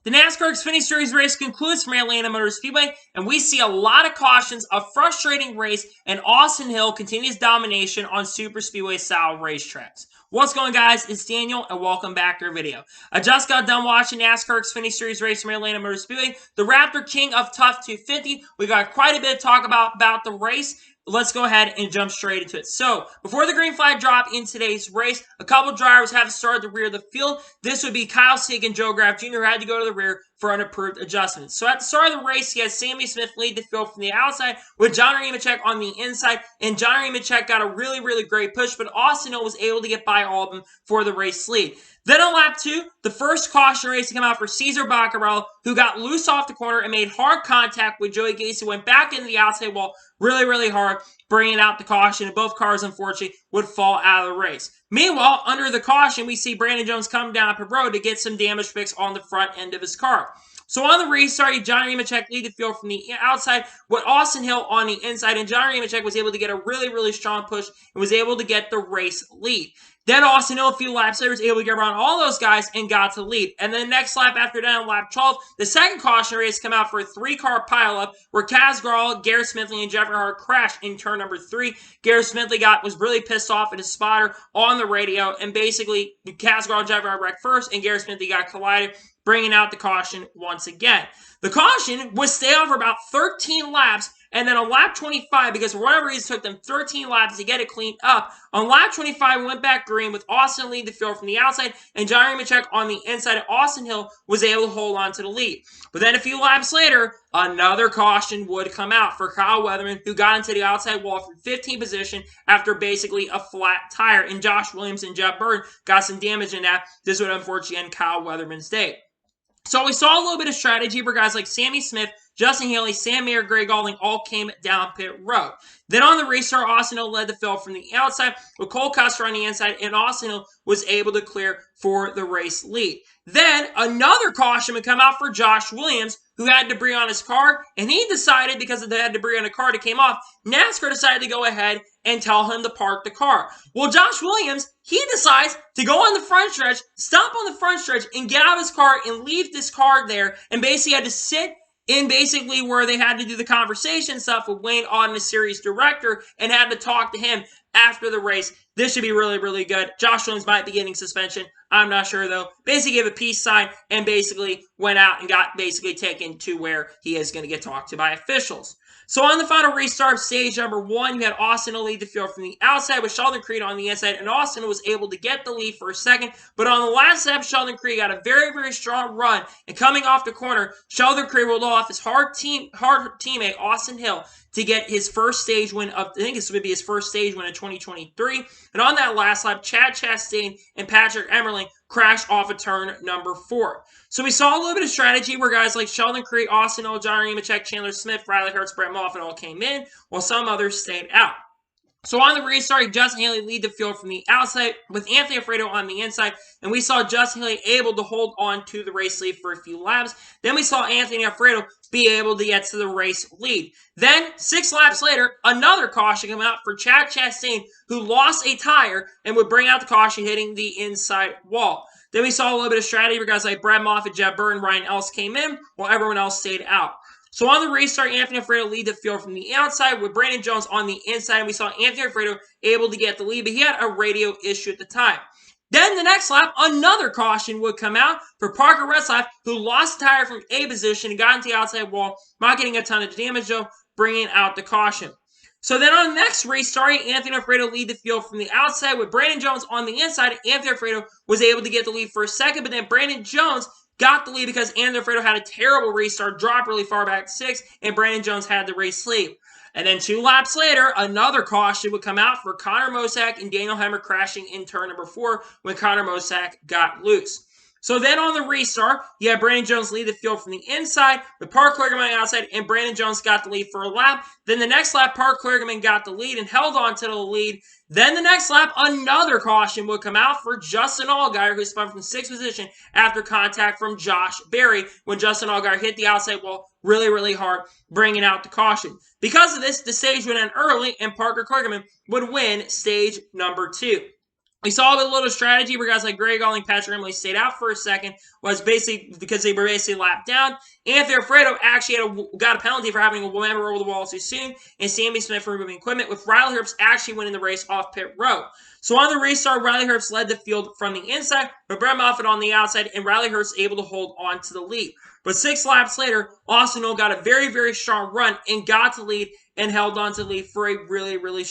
The NASCAR Xfinity Series race concludes from Atlanta Motor Speedway, and we see a lot of cautions, a frustrating race, and Austin Hill continues domination on super speedway style racetracks. What's going on, guys? It's Daniel, and welcome back to our video. I just got done watching NASCAR Xfinity Series race from Atlanta Motor Speedway, the Raptor King of Tough 250. We got quite a bit to talk about the race. Let's go ahead and jump straight into it. So, before the green flag drop in today's race, a couple drivers have started the rear of the field. This would be Kyle Sieg and Joe Graf Jr. who had to go to the rear for unapproved adjustments. So, at the start of the race, he has Sammy Smith lead the field from the outside with John Nemechek on the inside, and John Nemechek got a really great push, but Austin Hill was able to get by all of them for the race lead. Then on lap 2, the first caution race to come out for Cesar Baccarello, who got loose off the corner and made hard contact with Joey Gacy, went back into the outside wall really hard, bringing out the caution, and both cars, unfortunately, would fall out of the race. Meanwhile, under the caution, we see Brandon Jones come down pit road to get some damage fixed on the front end of his car. So on the restart, John Nemechek lead the field from the outside with Austin Hill on the inside, and John Nemechek was able to get a really strong push and was able to get the race lead. Then Austin Hill, a few laps later, was able to get around all those guys and got to the lead. And then next lap after that, on lap 12, the second caution race come out for a 3-car pileup where Kaz Grala, Garrett Smithley, and Jeff Earnhardt crashed in turn number 3. Garrett Smithley was really pissed off at his spotter on the radio, and basically Kaz Grala and Jeff Earnhardt wrecked first, and Garrett Smithley got collided, bringing out the caution once again. The caution would stay on for about 13 laps, and then on lap 25, because for whatever reason it took them 13 laps to get it cleaned up, on lap 25 we went back green with Austin lead the field from the outside and John Nemechek on the inside. Austin Hill was able to hold on to the lead. But then a few laps later, another caution would come out for Kyle Weatherman, who got into the outside wall from 15th position after basically a flat tire, and Josh Williams and Jeff Burton got some damage in that. This would unfortunately end Kyle Weatherman's day. So we saw a little bit of strategy where guys like Sammy Smith, Justin Haley, Sam Mayer, Greg Gaulding all came down pit road. Then on the restart, Austin Hill led the field from the outside with Cole Custer on the inside, and Austin Hill was able to clear for the race lead. Then another caution would come out for Josh Williams, who had debris on his car, and he decided, because of that debris on the car that came off, NASCAR decided to go ahead and tell him to park the car. Well, Josh Williams, he decides to go on the front stretch, stop on the front stretch, and get out of his car and leave this car there, and basically had to sit in basically where they had to do the conversation stuff with Wayne Auden, the series director, and had to talk to him after the race. This should be really good. Josh Williams might be getting suspension. I'm not sure, though. Basically gave a peace sign and basically went out and got basically taken to where he is going to get talked to by officials. So on the final restart, stage number 1, you had Austin to lead the field from the outside with Sheldon Creed on the inside, and Austin was able to get the lead for a second. But on the last lap, Sheldon Creed got a very strong run, and coming off the corner, Sheldon Creed rolled off his hard teammate Austin Hill to get his first stage win of, I think this would be his first stage win in 2023. And on that last lap, Chad Chastain and Patrick Emerling crashed off of turn number 4. So we saw a little bit of strategy where guys like Sheldon Creed, Austin Hill, John Nemechek, Chandler Smith, Riley Herbst, Brett Moffitt all came in, while some others stayed out. So on the restart, Justin Haley lead the field from the outside with Anthony Alfredo on the inside, and we saw Justin Haley able to hold on to the race lead for a few laps. Then we saw Anthony Alfredo be able to get to the race lead. Then, 6 laps later, another caution came out for Chad Chastain, who lost a tire and would bring out the caution hitting the inside wall. Then we saw a little bit of strategy where guys like Brad Moffitt, Jeff Burton, Ryan Ellis came in, while everyone else stayed out. So on the restart, Anthony Alfredo lead the field from the outside with Brandon Jones on the inside. And we saw Anthony Alfredo able to get the lead, but he had a radio issue at the time. Then the next lap, another caution would come out for Parker Retzlaff, who lost the tire from A position and got into the outside wall, not getting a ton of damage though, bringing out the caution. So then on the next restart, Anthony Alfredo lead the field from the outside with Brandon Jones on the inside. Anthony Alfredo was able to get the lead for a second, but then Brandon Jones got the lead because Anthony Alfredo had a terrible restart, dropped really far back to 6, and Brandon Jones had the race lead. And then 2 laps later, another caution would come out for Connor Mosack and Daniel Hemmer crashing in turn number 4 when Connor Mosack got loose. So then on the restart, you had Brandon Jones lead the field from the inside with Parker Kligerman on the outside, and Brandon Jones got the lead for a lap. Then the next lap, Parker Kligerman got the lead and held on to the lead. Then the next lap, another caution would come out for Justin Allgaier, who spun from 6th position after contact from Josh Berry when Justin Allgaier hit the outside wall really hard, bringing out the caution. Because of this, the stage would end early, and Parker Kligerman would win stage number 2. We saw a little strategy where guys like Greg Alling, Patrick Emily stayed out for a second, was basically because they were basically lapped down. Anthony Alfredo actually got a penalty for having a member over the wall too soon, and Sammy Smith for removing equipment, with Riley Herbst actually winning the race off pit road. So on the restart, Riley Herbst led the field from the inside, but Brett Moffitt on the outside, and Riley Herbst able to hold on to the lead. But 6 laps later, Austin Hill got a very, very strong run and got to lead and held on to the lead for a really, really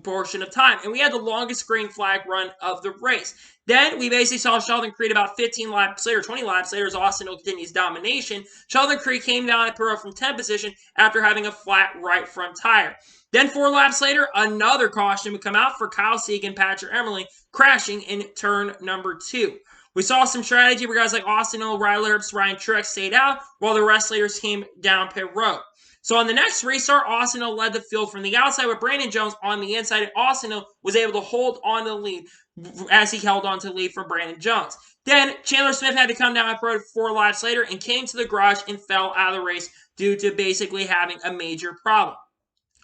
portion of time. And we had the longest green flag run of the race. Then we basically saw Sheldon Creed about 15 laps later, 20 laps later, as Austin Hill continues domination. Sheldon Creed came down at Perot from 10th position after having a flat right front tire. Then 4 laps later, another caution would come out for Kyle Sieg and Patrick Emmerling, crashing in turn number 2. We saw some strategy where guys like Austin Hill, Riley Herbst, Ryan Truex stayed out, while the rest leaders came down pit road. So on the next restart, Austin Hill led the field from the outside with Brandon Jones on the inside, and Austin Hill was able to hold on to the lead as he held on to the lead from Brandon Jones. Then Chandler Smith had to come down pit road 4 laps later and came to the garage and fell out of the race due to basically having a major problem.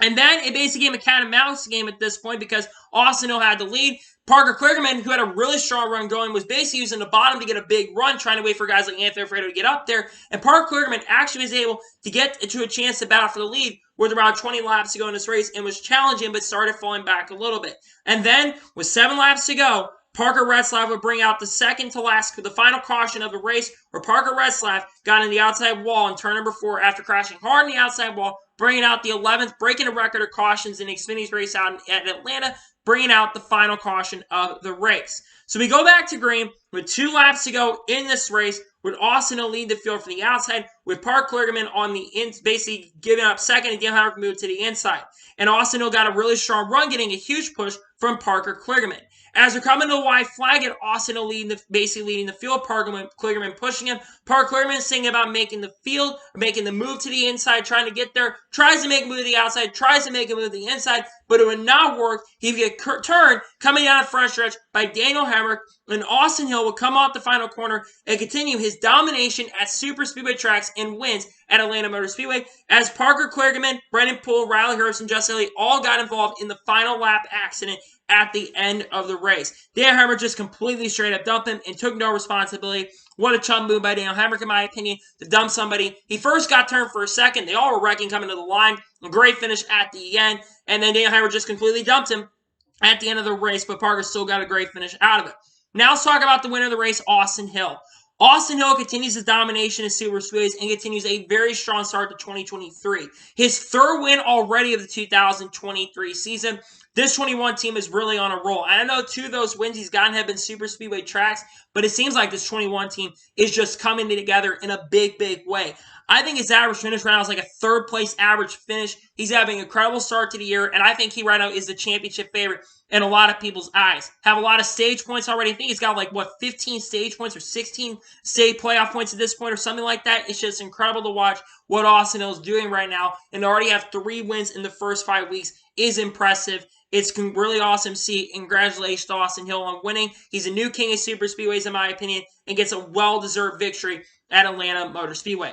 And then it basically became a cat and mouse game at this point because Austin Hill had the lead. Parker Kligerman, who had a really strong run going, was basically using the bottom to get a big run, trying to wait for guys like Anthony Alfredo to get up there. And Parker Kligerman actually was able to get to a chance to battle for the lead with around 20 laps to go in this race and was challenging but started falling back a little bit. And then with 7 laps to go, Parker Retzlaff would bring out the second to last, the final caution of the race, where Parker Retzlaff got in the outside wall in turn number 4 after crashing hard in the outside wall, bringing out the 11th, breaking a record of cautions in the Xfinity race out at Atlanta, bringing out the final caution of the race. So we go back to green with 2 laps to go in this race, with Austin Hill lead the field from the outside, with Parker Kligerman on the basically giving up second, and Dale Hemrick moved to the inside. And Austin Hill got a really strong run, getting a huge push from Parker Kligerman. As we're coming to the white flag, and Austin Hill basically leading the field, Parker Kligerman pushing him. Parker Kligerman saying about making the field, making the move to the inside, trying to get there, tries to make a move to the outside, tries to make a move to the inside, but it would not work. He'd get turned coming down the front stretch by Daniel Hemrick, and Austin Hill would come off the final corner and continue his domination at super speedway tracks and wins at Atlanta Motor Speedway, as Parker Kligerman, Brendan Poole, Riley Herbst, and Justin Elliott all got involved in the final lap accident at the end of the race. Daniel Hemrick just completely straight up dumped him and took no responsibility. What a chum move by Daniel Hemrick, in my opinion, to dump somebody. He first got turned for a second. They all were wrecking coming to the line. A great finish at the end. And then Daniel Hemrick just completely dumped him at the end of the race, but Parker still got a great finish out of it. Now let's talk about the winner of the race, Austin Hill. Austin Hill continues his domination in super speedways and continues a very strong start to 2023. His 3rd win already of the 2023 season. This 21 team is really on a roll. I know 2 of those wins he's gotten have been super speedway tracks, but it seems like this 21 team is just coming together in a big, big way. I think his average finish right now is like a 3rd place average finish. He's having an incredible start to the year, and I think he right now is the championship favorite in a lot of people's eyes. Have a lot of stage points already. I think he's got like, 15 stage points or 16 stage playoff points at this point or something like that. It's just incredible to watch what Austin Hill is doing right now, and to already have 3 wins in the first 5 weeks is impressive. It's really awesome to see. Congratulations to Austin Hill on winning. He's a new king of super speedways, in my opinion, and gets a well-deserved victory at Atlanta Motor Speedway.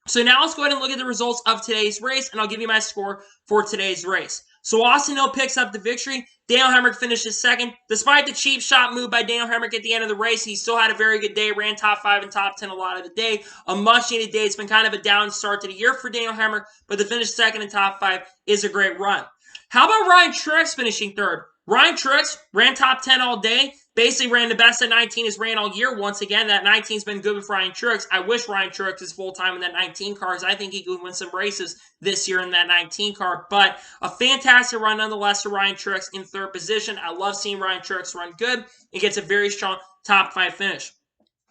So now let's go ahead and look at the results of today's race, and I'll give you my score for today's race. So Austin Hill picks up the victory. Daniel Hemrick finishes second. Despite the cheap shot move by Daniel Hemrick at the end of the race, he still had a very good day, ran top 5 and top 10 a lot of the day. A much-needed day. It's been kind of a down start to the year for Daniel Hemrick, but to finish second and top 5 is a great run. How about Ryan Truex finishing 3rd? Ryan Truex ran top 10 all day. Basically ran the best that 19 has ran all year. Once again, that 19's been good with Ryan Truex. I wish Ryan Truex is full-time in that 19 car, because I think he could win some races this year in that 19 car. But a fantastic run nonetheless to Ryan Truex in 3rd position. I love seeing Ryan Truex run good. He gets a very strong top 5 finish.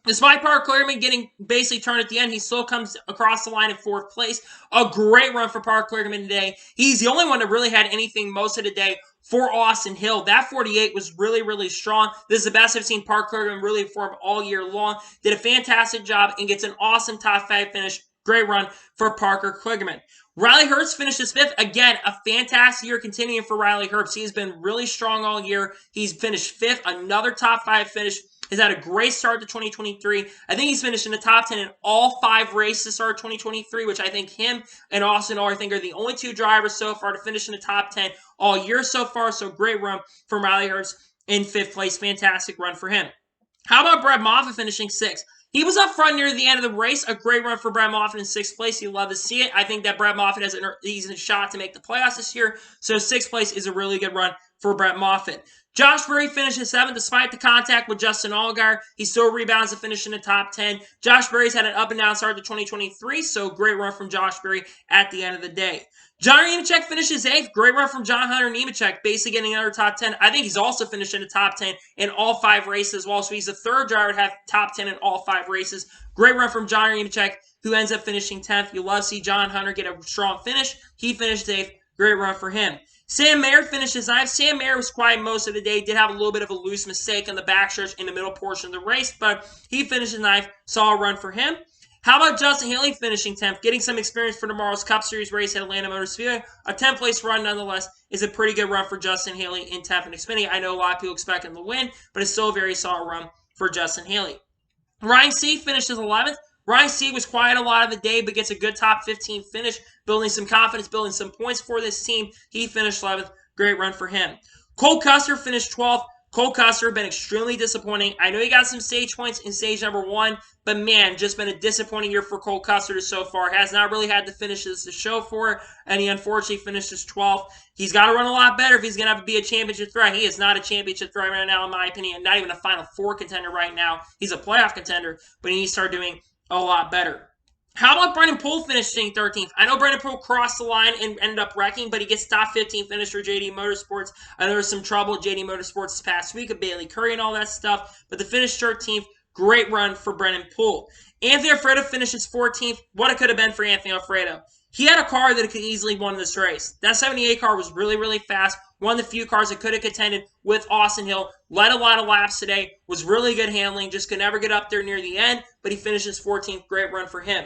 Despite Parker Kligerman getting basically turned at the end, he still comes across the line in 4th place. A great run for Parker Kligerman today. He's the only one that really had anything most of the day for Austin Hill. That 48 was really, really strong. This is the best I've seen Parker Kligerman really perform all year long. Did a fantastic job and gets an awesome top 5 finish. Great run for Parker Kligerman. Riley Herbst finishes 5th. Again, a fantastic year continuing for Riley Herbst. He's been really strong all year. He's finished 5th. Another top 5 finish. He's had a great start to 2023. I think he's finished in the top 10 in all 5 races to start 2023, which I think him and Austin Hill, I think, are the only 2 drivers so far to finish in the top 10 all year so far. So great run from Riley Herbst in 5th place. Fantastic run for him. How about Brett Moffitt finishing 6th? He was up front near the end of the race. A great run for Brett Moffitt in 6th place. You love to see it. I think that Brett Moffitt has a decent shot to make the playoffs this year. So 6th place is a really good run for Brett Moffitt. Josh Berry finishes 7th despite the contact with Justin Allgaier. He still rebounds to finish in the top 10. Josh Berry's had an up and down start to 2023, so great run from Josh Berry at the end of the day. John Nemechek finishes 8th. Great run from John Hunter Nemechek, basically getting another top 10. I think he's also finished in the top 10 in all 5 races as well, so he's the 3rd driver to have top 10 in all 5 races. Great run from John Nemechek, who ends up finishing 10th. You love to see John Hunter get a strong finish. He finished 8th. Great run for him. Sam Mayer finishes 9th. Sam Mayer was quiet most of the day. Did have a little bit of a loose mistake on the backstretch in the middle portion of the race, but he finishes 9th. Solid run for him. How about Justin Haley finishing 10th? Getting some experience for tomorrow's Cup Series race at Atlanta Motor Speedway. A 10th place run, nonetheless, is a pretty good run for Justin Haley in 10th and Xfinity. I know a lot of people expect him to win, but it's still a very solid run for Justin Haley. Ryan Sieg finishes 11th. Ryan Sieg was quiet a lot of the day, but gets a good top 15 finish, building some confidence, building some points for this team. He finished 11th. Great run for him. Cole Custer finished 12th. Cole Custer been extremely disappointing. I know he got some stage points in stage number 1, but man, just been a disappointing year for Cole Custer so far. Has not really had the finishes to show for it, and he unfortunately finishes 12th. He's got to run a lot better if he's going to have to be a championship threat. He is not a championship threat right now, in my opinion, not even a Final Four contender right now. He's a playoff contender, but he needs to start doing a lot better. How about Brendan Poole finishing 13th? I know Brendan Poole crossed the line and ended up wrecking, but he gets top 15 finish for JD Motorsports. I know there was some trouble at JD Motorsports this past week with Bailey Curry and all that stuff, but the finish 13th, great run for Brendan Poole. Anthony Alfredo finishes 14th. What it could have been for Anthony Alfredo. He had a car that could easily won this race. That 78 car was really, really fast. One of the few cars that could have contended with Austin Hill. Led a lot of laps today. Was really good handling. Just could never get up there near the end, but he finishes 14th. Great run for him.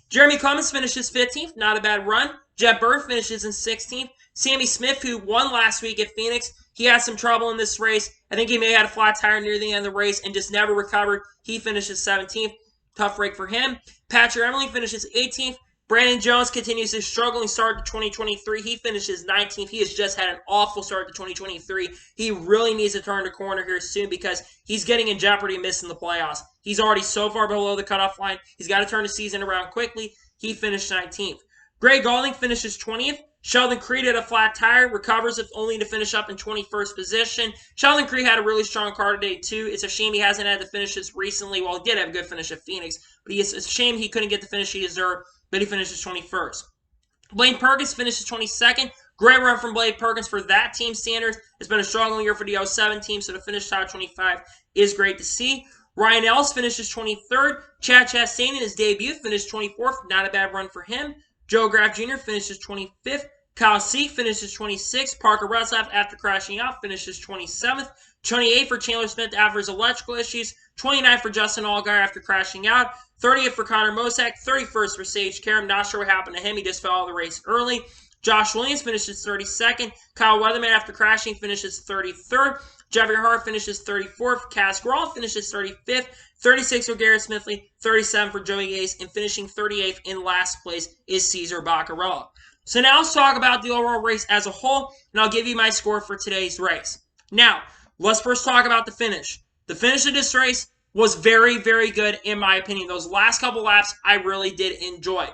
Jeremy Clements finishes 15th. Not a bad run. Jeb Burr finishes in 16th. Sammy Smith, who won last week at Phoenix, he had some trouble in this race. I think he may have had a flat tire near the end of the race and just never recovered. He finishes 17th. Tough break for him. Patrick Emmerling finishes 18th. Brandon Jones continues his struggling start to 2023. He finishes 19th. He has just had an awful start to 2023. He really needs to turn the corner here soon because he's getting in jeopardy of missing the playoffs. He's already so far below the cutoff line. He's got to turn the season around quickly. He finished 19th. Greg Gaulding finishes 20th. Sheldon Creed had a flat tire, recovers if only to finish up in 21st position. Sheldon Creed had a really strong car today too. It's a shame he hasn't had the finishes recently. Well, he did have a good finish at Phoenix, but it's a shame he couldn't get the finish he deserved, but he finishes 21st. Blaine Perkins finishes 22nd. Great run from Blaine Perkins for that team standards. It's been a struggling year for the 07 team, so to finish top 25 is great to see. Ryan Ellis finishes 23rd. Chad Chastain in his debut finished 24th. Not a bad run for him. Joe Graf Jr. finishes 25th. Kyle Seek finishes 26th. Parker Retzlaff, after crashing out, finishes 27th. 28th for Chandler Smith after his electrical issues. 29th for Justin Allgaier after crashing out. 30th for Connor Mosack. 31st for Sage Karam. Not sure what happened to him. He just fell out of the race early. Josh Williams finishes 32nd. Kyle Weatherman, after crashing, finishes 33rd. Jeffrey Hart finishes 34th. Cass Grawl finishes 35th. 36 for Garrett Smithley. 37 for Joey Gase. And finishing 38th in last place is Cesar Baccarella. So now let's talk about the overall race as a whole, and I'll give you my score for today's race. Now, let's first talk about the finish. The finish of this race was very, very good in my opinion. Those last couple laps, I really did enjoy.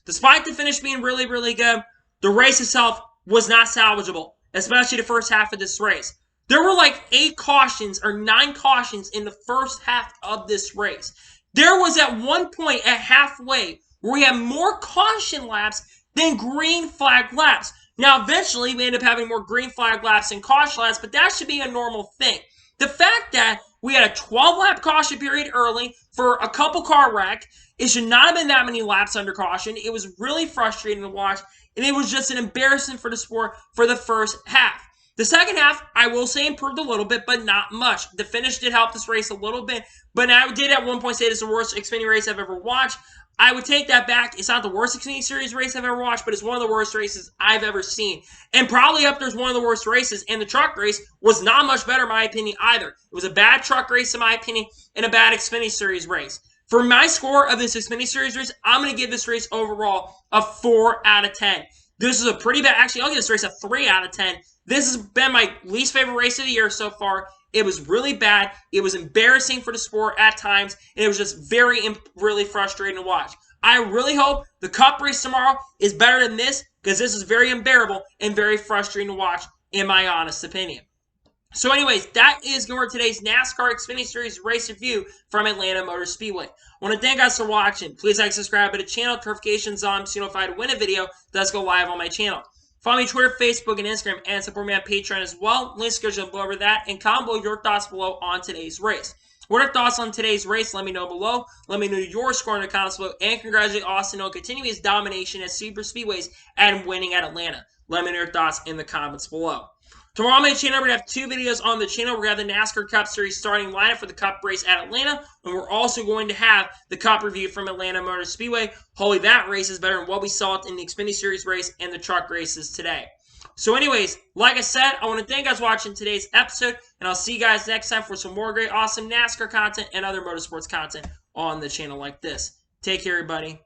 Despite the finish being really, really good, the race itself was not salvageable, especially the first half of this race. There were like 8 cautions or 9 cautions in the first half of this race. There was at one point at halfway where we had more caution laps than green flag laps. Now, eventually, we end up having more green flag laps than caution laps, but that should be a normal thing. The fact that we had a 12-lap caution period early for a couple car wreck, it should not have been that many laps under caution. It was really frustrating to watch, and it was just an embarrassment for the sport for the first half. The second half, I will say, improved a little bit, but not much. The finish did help this race a little bit, but I did at one point say this is the worst Xfinity race I've ever watched. I would take that back. It's not the worst Xfinity Series race I've ever watched, but it's one of the worst races I've ever seen. And probably up there's one of the worst races, and the truck race was not much better in my opinion either. It was a bad truck race in my opinion, and a bad Xfinity Series race. For my score of this Xfinity Series race, I'm going to give this race overall a 4 out of 10. This is a pretty bad, actually I'll give this race a 3 out of 10. This has been my least favorite race of the year so far, It was really bad. It was embarrassing for the sport at times, and it was just really frustrating to watch. I really hope the Cup race tomorrow is better than this, because this is very unbearable and very frustrating to watch, in my honest opinion. So anyways, that is going to today's NASCAR Xfinity Series race review from Atlanta Motor Speedway. I want to thank you guys for watching. Please like, subscribe to the channel, notifications on so you notified to win a video does go live on my channel. Follow me on Twitter, Facebook, and Instagram, and support me on Patreon as well. Links go below over that, and comment below your thoughts below on today's race. What are your thoughts on today's race? Let me know below. Let me know your score in the comments below, and congratulate Austin on continuing his domination at super speedways and winning at Atlanta. Let me know your thoughts in the comments below. Tomorrow on my channel, we're going to have 2 videos on the channel. We're going to have the NASCAR Cup Series starting lineup for the Cup race at Atlanta, and we're also going to have the Cup review from Atlanta Motor Speedway. Hopefully that race is better than what we saw in the Xfinity Series race and the truck races today. So anyways, like I said, I want to thank you guys for watching today's episode, and I'll see you guys next time for some more great, awesome NASCAR content and other motorsports content on the channel like this. Take care, everybody.